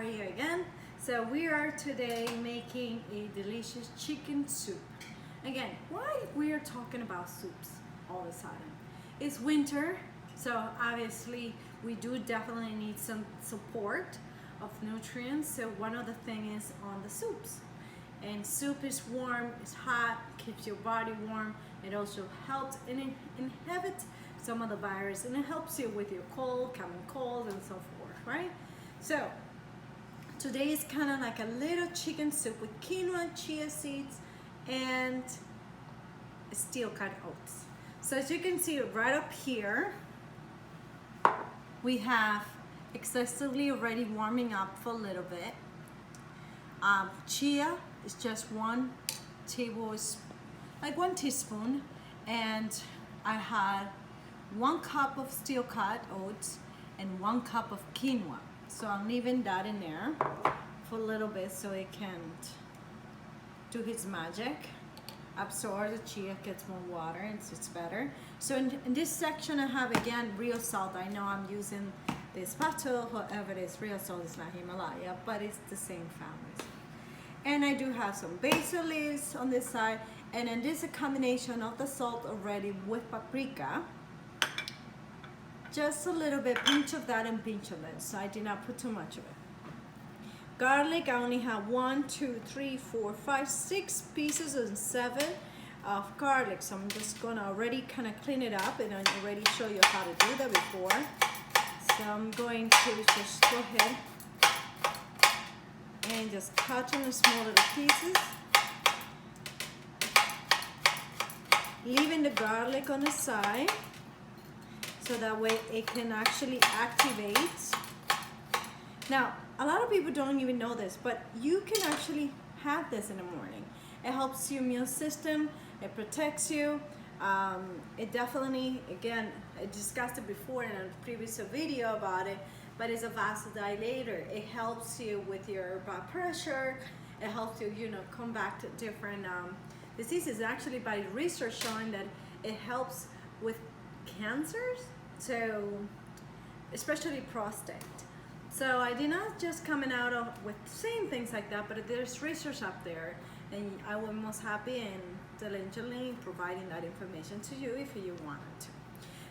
Maria again. So we are today making a delicious chicken soup. Again, why we are talking about soups all the sudden? It's winter, so obviously we do definitely need some support of nutrients. So one of the things is on the soups. And soup is warm, it's hot, keeps your body warm. It also helps inhibit some of the virus, and it helps you with your cold, common cold, and so forth, right? So today is kind of like a little chicken soup with quinoa, chia seeds, and steel cut oats. So as you can see right up here, we have excessively already warming up for a little bit. Chia is just one teaspoon, and I had 1 cup of steel cut oats and 1 cup of quinoa. So I'm leaving that in there for a little bit so it can do its magic. Absorb the chia, gets more water, and it's better. So in this section I have again real salt. I know I'm using this spatula, however it is, real salt is not Himalaya, but it's the same family. And I do have some basil leaves on this side, and then this is a combination of the salt already with paprika. Just a little bit, pinch of that and pinch of it, so I did not put too much of it. Garlic, I only have 1, 2, 3, 4, 5, 6 pieces and 7 of garlic. So I'm just gonna already kind of clean it up, and I already show you how to do that before. So I'm going to just go ahead and just cut in small little pieces. Leaving the garlic on the side, so that way it can actually activate. Now, a lot of people don't even know this, but you can actually have this in the morning. It helps your immune system, it protects you. It definitely, again, I discussed it before in a previous video about it, but it's a vasodilator. It helps you with your blood pressure. It helps you, combat different diseases. Actually, by research showing that it helps with cancers, so especially prostate. So I did not just coming out with saying things like that, but there's research up there, and I was most happy and diligently providing that information to you if you wanted to.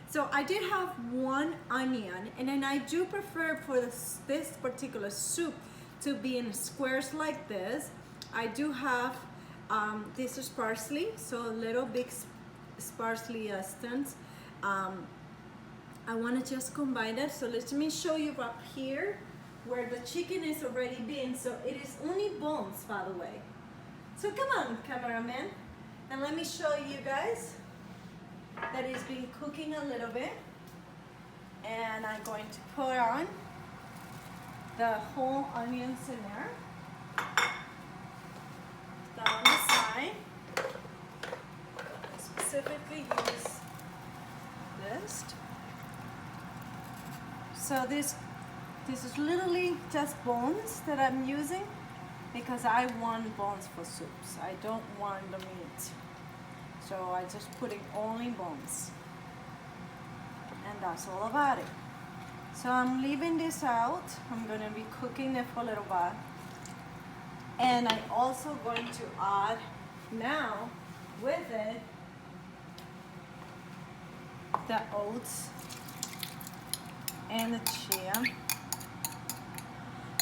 So I did have 1 onion, and then I do prefer for this particular soup to be in squares like this. I do have this is parsley, so a little big parsley stems. I want to just combine it. So let me show you up here where the chicken is already been. So it is only bones, by the way. So come on, cameraman, and let me show you guys that it's been cooking a little bit. And I'm going to put on the whole onions in there. That on the side. Specifically use this. So this is literally just bones that I'm using because I want bones for soups. I don't want the meat. So I just putting only bones. And that's all about it. So I'm leaving this out. I'm gonna be cooking it for a little while. And I'm also going to add now with it the oats and the chia,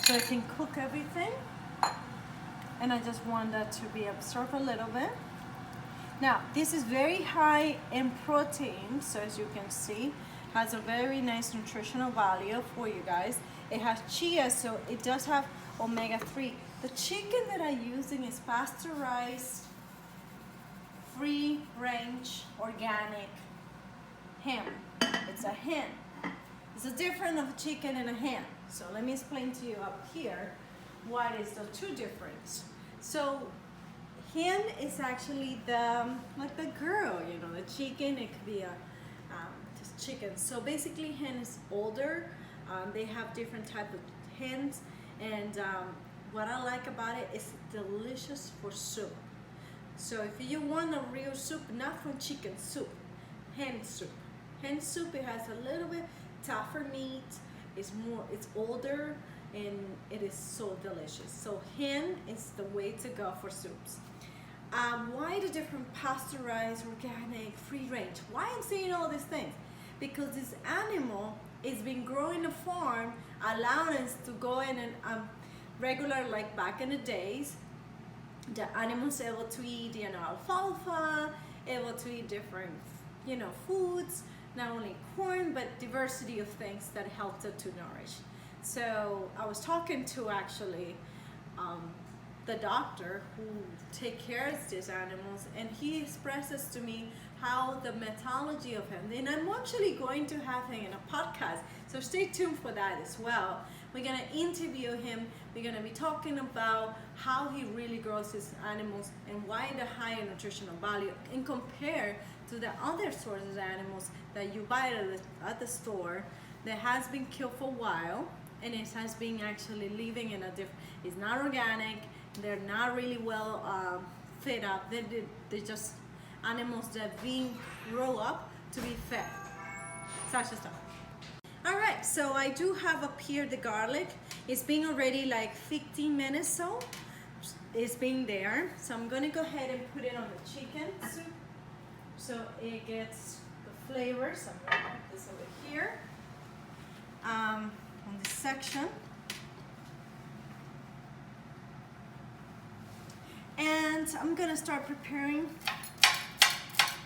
so I can cook everything. And I just want that to be absorbed a little bit. Now this is very high in protein, so as you can see, has a very nice nutritional value for you guys. It has chia, so it does have omega-3. The chicken that I'm using is pasteurized, free-range, organic hen. It's a hen. It's a difference of a chicken and a hen. So let me explain to you up here what is the two difference. So hen is actually like the girl, the chicken. It could be a just chicken. So basically, hen is older. They have different type of hens, and what I like about it is delicious for soup. So if you want a real soup, not from chicken soup, hen soup. Hen soup, it has a little bit tougher meat. It's older, and it is so delicious. So hen is the way to go for soups. Why the different pasteurized, organic, free range? Why I'm saying all these things? Because this animal is being grown in a farm, allowing us to go in and regular, like back in the days, the animals able to eat, alfalfa, able to eat different, foods, not only corn, but diversity of things that helped it to nourish. So I was talking to actually the doctor who take care of these animals, and he expresses to me how the methodology of him, and I'm actually going to have him in a podcast, so stay tuned for that as well. We're gonna interview him. We're gonna be talking about how he really grows his animals and why the higher nutritional value in compare to the other sources of animals that you buy at the store that has been killed for a while, and it has been actually living in a different, it's not organic, they're not really well fed up, they're just animals that being grow up to be fed, such as stuff. All right, so I do have up here the garlic. It's been already like 15 minutes, so it's been there. So I'm gonna go ahead and put it on the chicken soup so it gets the flavors. I'm gonna put this over here on this section. And I'm gonna start preparing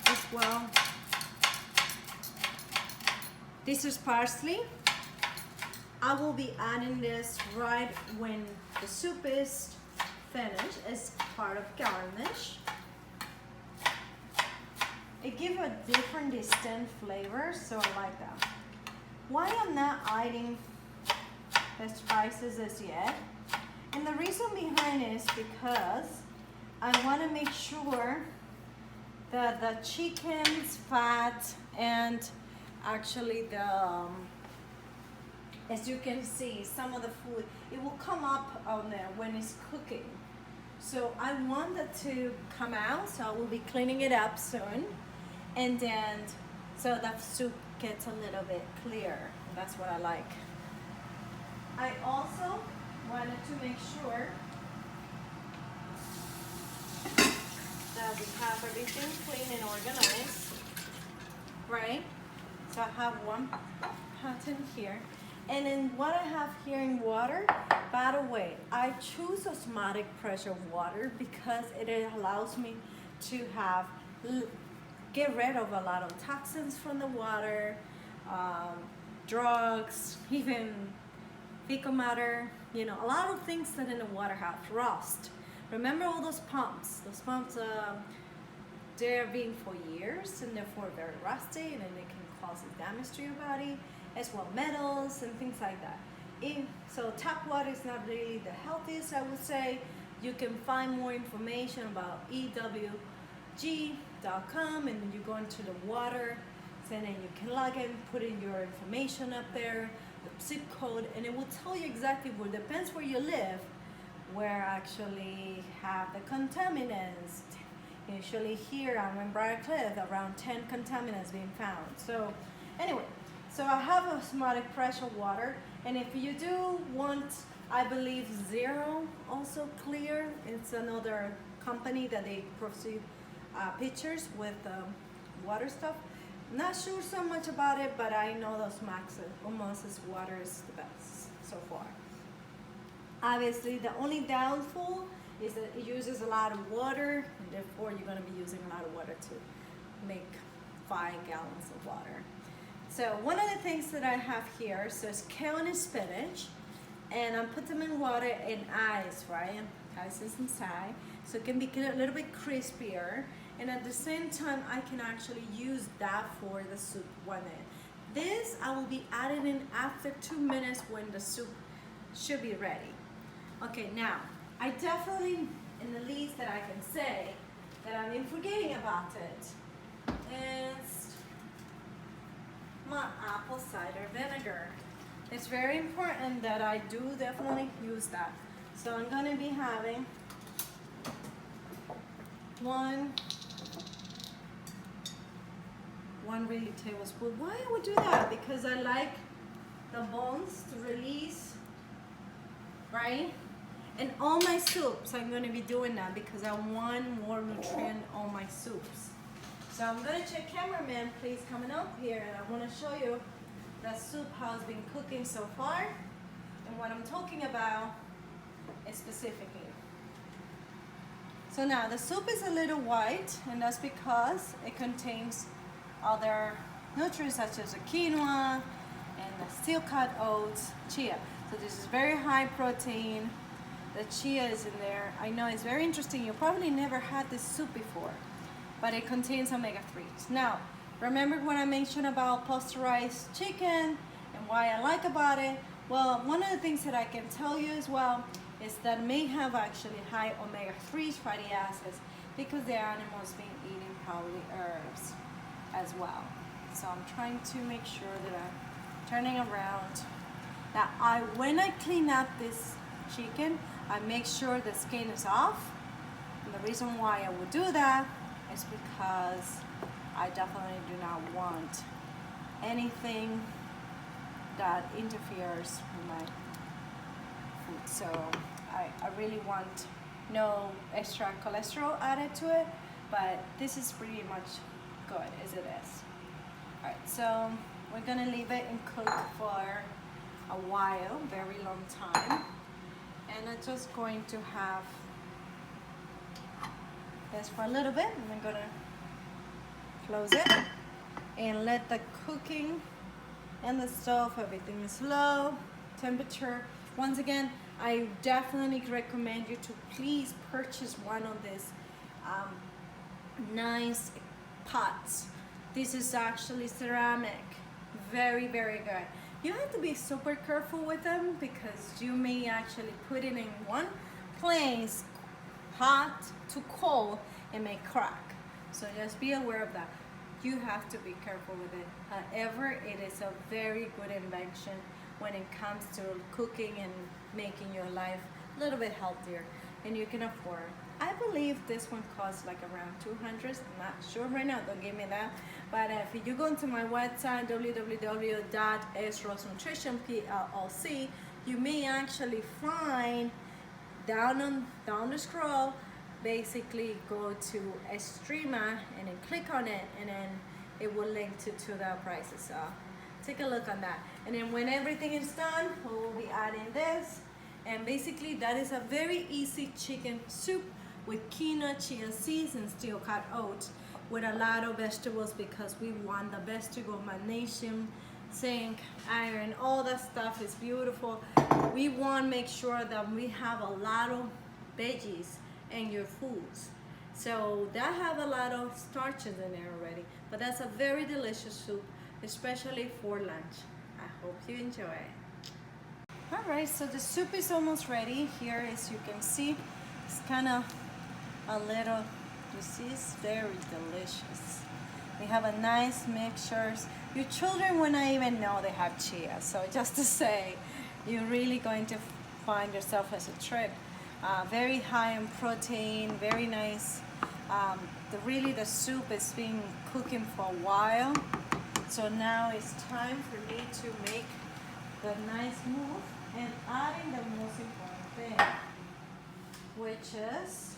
as well. This is parsley. I will be adding this right when the soup is finished as part of garnish. It gives a different distinct flavor, so I like that. Why I'm not adding the spices as yet, and the reason behind it is because I want to make sure that the chicken's fat and actually as you can see, some of the food, it will come up on there when it's cooking. So I want that to come out, so I will be cleaning it up soon. And then, so that soup gets a little bit clearer. That's what I like. I also wanted to make sure that we have everything clean and organized, right? So I have one pattern here. And then what I have here in water, by the way, I choose osmotic pressure water because it allows me to get rid of a lot of toxins from the water, drugs, even fecal matter, a lot of things that in the water have rust. Remember all those pumps? Those pumps, they're been for years and therefore very rusty, and then they can cause damage to your body, as well metals and things like that. So tap water is not really the healthiest, I would say. You can find more information about ewg.com, and then you go into the water, and then you can log in, put in your information up there, the zip code, and it will tell you exactly where, depends where you live, where actually have the contaminants. Usually here I'm in Briarcliff, around 10 contaminants being found. So anyway, so I have osmotic pressure water, and if you do want, I believe Zero also clear, it's another company that they proceed pictures with water stuff. Not sure so much about it, but I know those osmosis water is the best so far. Obviously, the only downfall is that it uses a lot of water, and therefore you're going to be using a lot of water to make 5 gallons of water. So one of the things that I have here, so it's kale and spinach, and I put them in water and ice, right? Ice is inside, so it can be a little bit crispier, and at the same time I can actually use that for the soup one day. This I will be adding in after 2 minutes when the soup should be ready. Okay, now I definitely, in the least that I can say that I've been forgetting about it, is my apple cider vinegar. It's very important that I do definitely use that. So I'm going to be having one really tablespoon. Why I would do that? Because I like the bones to release right? And all my soups, I'm gonna be doing that because I want more nutrient on my soups. So I'm gonna check cameraman, please, coming up here, and I wanna show you that soup how it's been cooking so far and what I'm talking about specifically. So now the soup is a little white, and that's because it contains other nutrients such as the quinoa and the steel cut oats, chia. So this is very high protein. The chia is in there. I know it's very interesting. You probably never had this soup before, but it contains omega-3s. Now, remember when I mentioned about pasteurized chicken and why I like about it? Well, one of the things that I can tell you as well is that it may have actually high omega-3s fatty acids because the animal's been eating probably herbs as well. So I'm trying to make sure that I'm turning around. Now, when I clean up this chicken, I make sure the skin is off. And the reason why I would do that is because I definitely do not want anything that interferes with my food. So I really want no extra cholesterol added to it, but this is pretty much good as it is. All right, so we're gonna leave it and cook for a while, very long time. And I'm just going to have this for a little bit, and I'm gonna close it and let the cooking and the stove, everything is low temperature. Once again, I definitely recommend you to please purchase one of these nice pots. This is actually ceramic, very, very good. You have to be super careful with them because you may actually put it in one place, hot to cold, and may crack. So just be aware of that. You have to be careful with it. However, it is a very good invention when it comes to cooking and making your life a little bit healthier, and you can afford. I believe this one costs like around 200. I'm not sure right now, don't give me that. But if you go into my website, www.esrosnutritionplc, you may actually find down the scroll, basically go to Extrema and then click on it, and then it will link to the prices. So take a look on that. And then when everything is done, we will be adding this. And basically that is a very easy chicken soup with quinoa, chia seeds, and steel cut oats with a lot of vegetables because we want the vegetable magnesium, zinc, iron, all that stuff is beautiful. We want to make sure that we have a lot of veggies in your foods. So that have a lot of starches in there already, but that's a very delicious soup, especially for lunch. I hope you enjoy it. All right, so the soup is almost ready. Here, as you can see, it's kind of a little, you see, it's very delicious. We have a nice mixture. Your children will not even know they have chia. So just to say, you're really going to find yourself as a treat. Very high in protein, very nice. The soup has been cooking for a while. So now it's time for me to make the nice move and adding the most important thing, which is,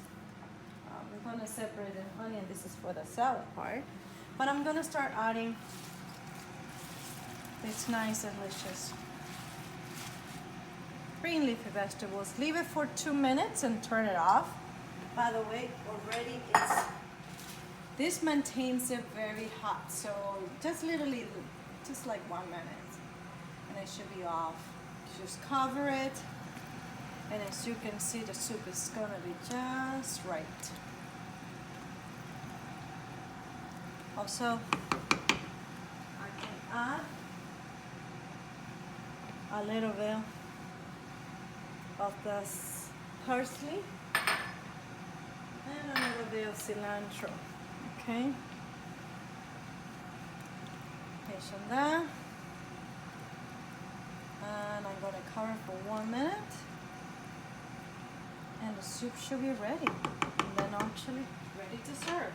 we're gonna separate the onion. This is for the salad part, but I'm gonna start adding this nice, delicious green leafy vegetables. Leave it for 2 minutes and turn it off. By the way, already this maintains it very hot, so just literally, just like 1 minute, and it should be off. Just cover it, and as you can see, the soup is gonna be just right. Also, I can add a little bit of the parsley and a little bit of cilantro. Okay, patient that, and I'm gonna cover for 1 minute, and the soup should be ready, and then actually ready to serve.